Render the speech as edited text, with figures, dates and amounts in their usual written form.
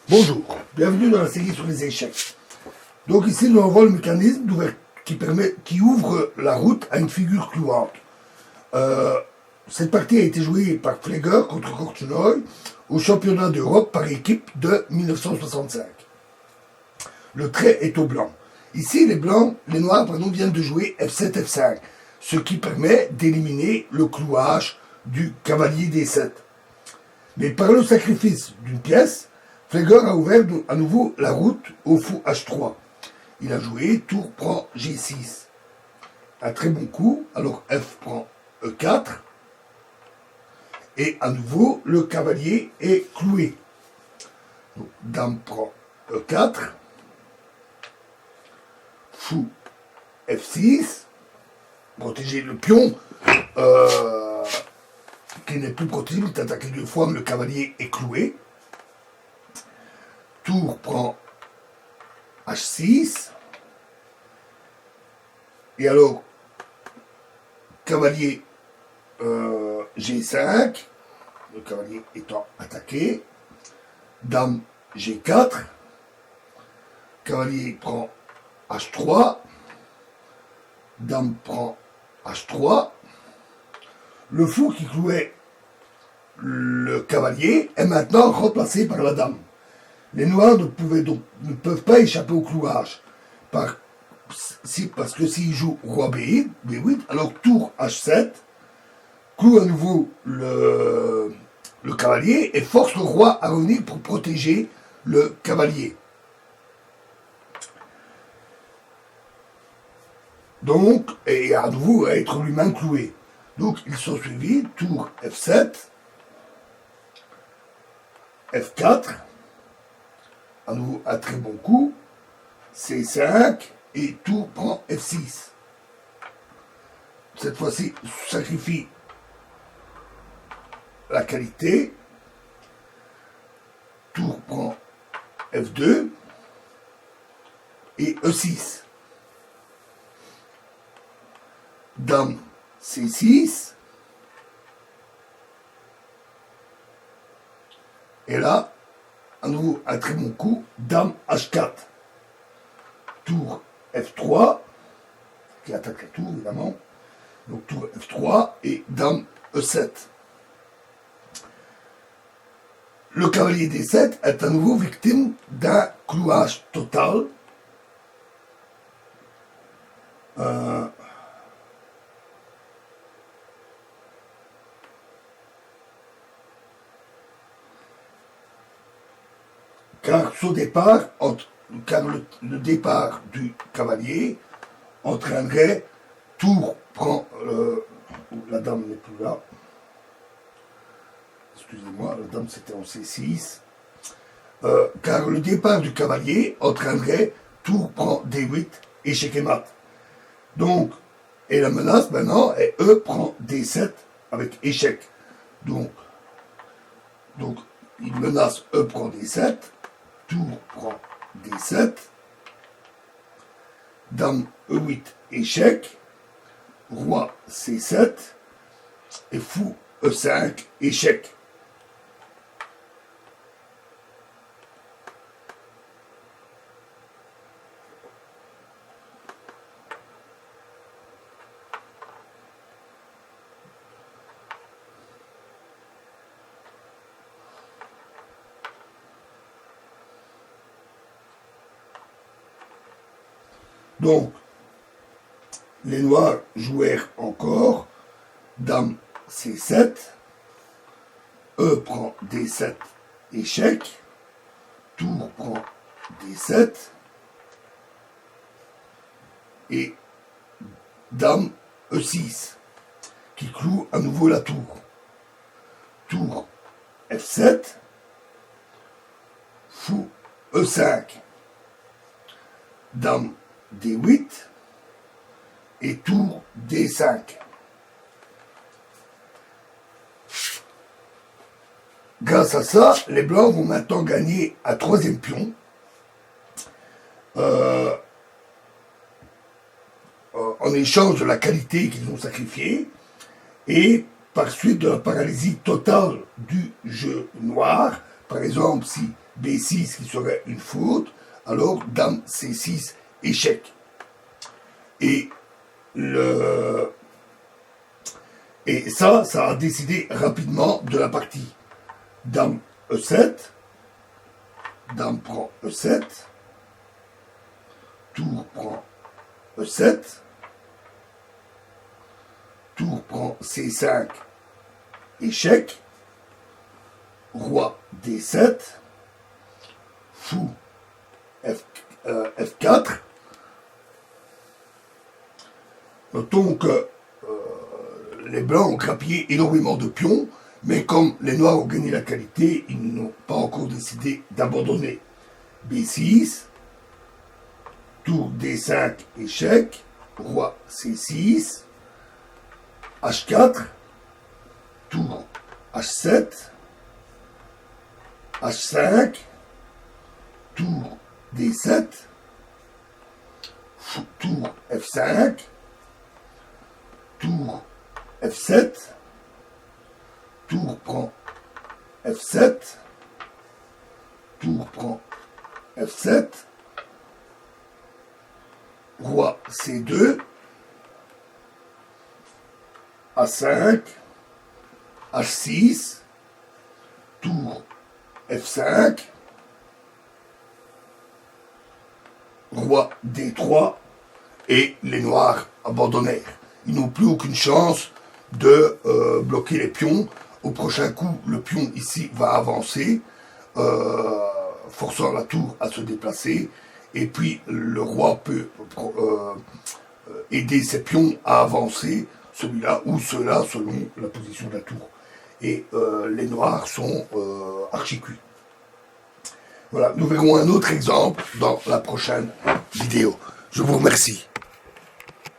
Bonjour, bienvenue dans la série sur les échecs. Donc ici nous avons le mécanisme qui ouvre la route à une figure clouante. Cette partie a été jouée par Fleger contre Korchnoi au championnat d'Europe par équipe de 1965. Le trait est au blanc. Ici les noirs viennent de jouer F7, F5, ce qui permet d'éliminer le clouage du cavalier D7. Mais par le sacrifice d'une pièce, Fleger a ouvert à nouveau la route au fou H3. Il a joué tour prend G6. Un très bon coup, alors F prend E4. Et à nouveau, le cavalier est cloué. Donc, dame prend E4. Fou F6. Protéger le pion qui n'est plus protégé, il est attaqué deux fois, mais le cavalier est cloué. Tour prend H6. Et alors, cavalier G5, le cavalier étant attaqué. Dame G4. Cavalier prend H3. Dame prend H3. Le fou qui clouait le cavalier est maintenant remplacé par la dame. Les noirs ne peuvent pas échapper au clouage. Parce que s'ils jouent roi B8, alors tour H7, cloue à nouveau le cavalier et force le roi à revenir pour protéger le cavalier. Donc, et à nouveau à être lui-même cloué. Donc, ils sont suivis, tour F7, F4, à nouveau un très bon coup, C5, et tour prend F6. Cette fois-ci, sacrifie la qualité, tour prend F2, et E6. Dame C6. Et là, à nouveau, un très bon coup, dame H4. Tour F3, qui attaque la tour, évidemment. Donc tour F3 et dame E7. Le cavalier D7 est à nouveau victime d'un clouage total. Car le départ du cavalier entraînerait tour prend la dame n'est plus là. Excusez-moi, la dame c'était en C6. Car le départ du cavalier entraînerait tour prend D8, échec et mat. Donc, et la menace maintenant est E prend D7 avec échec. Donc il menace E prend D7. Tour prend D7, dame E8, échec, roi C7, et fou E5, échec. Donc, les noirs jouèrent encore, dame C7, E prend D7, échec, tour prend D7, et dame E6, qui cloue à nouveau la tour. Tour F7, fou E5, dame D8 et tour D5. Grâce à ça, les blancs vont maintenant gagner un troisième pion. En échange de la qualité qu'ils ont sacrifiée et par suite de la paralysie totale du jeu noir. Par exemple, si B6 qui serait une faute, alors dame C6, échec. Et ça a décidé rapidement de la partie. Dame E7, dame prend E7, tour prend E7, tour prend C5, échec, roi D7, fou F4. Notons que les blancs ont grappillé énormément de pions, mais comme les noirs ont gagné la qualité, ils n'ont pas encore décidé d'abandonner. B6, tour D5, échec, roi C6, H4, tour H7, H5, tour D7, tour F5, tour F7, tour prend F7, tour prend F7, roi C2, A5, H6, tour F5, roi D3, et les noirs abandonnèrent. Ils n'ont plus aucune chance de bloquer les pions. Au prochain coup, le pion ici va avancer, forçant la tour à se déplacer, et puis le roi peut aider ses pions à avancer, celui-là ou ceux-là, selon la position de la tour. Et les noirs sont archi-cuits. Voilà, nous verrons un autre exemple dans la prochaine vidéo. Je vous remercie.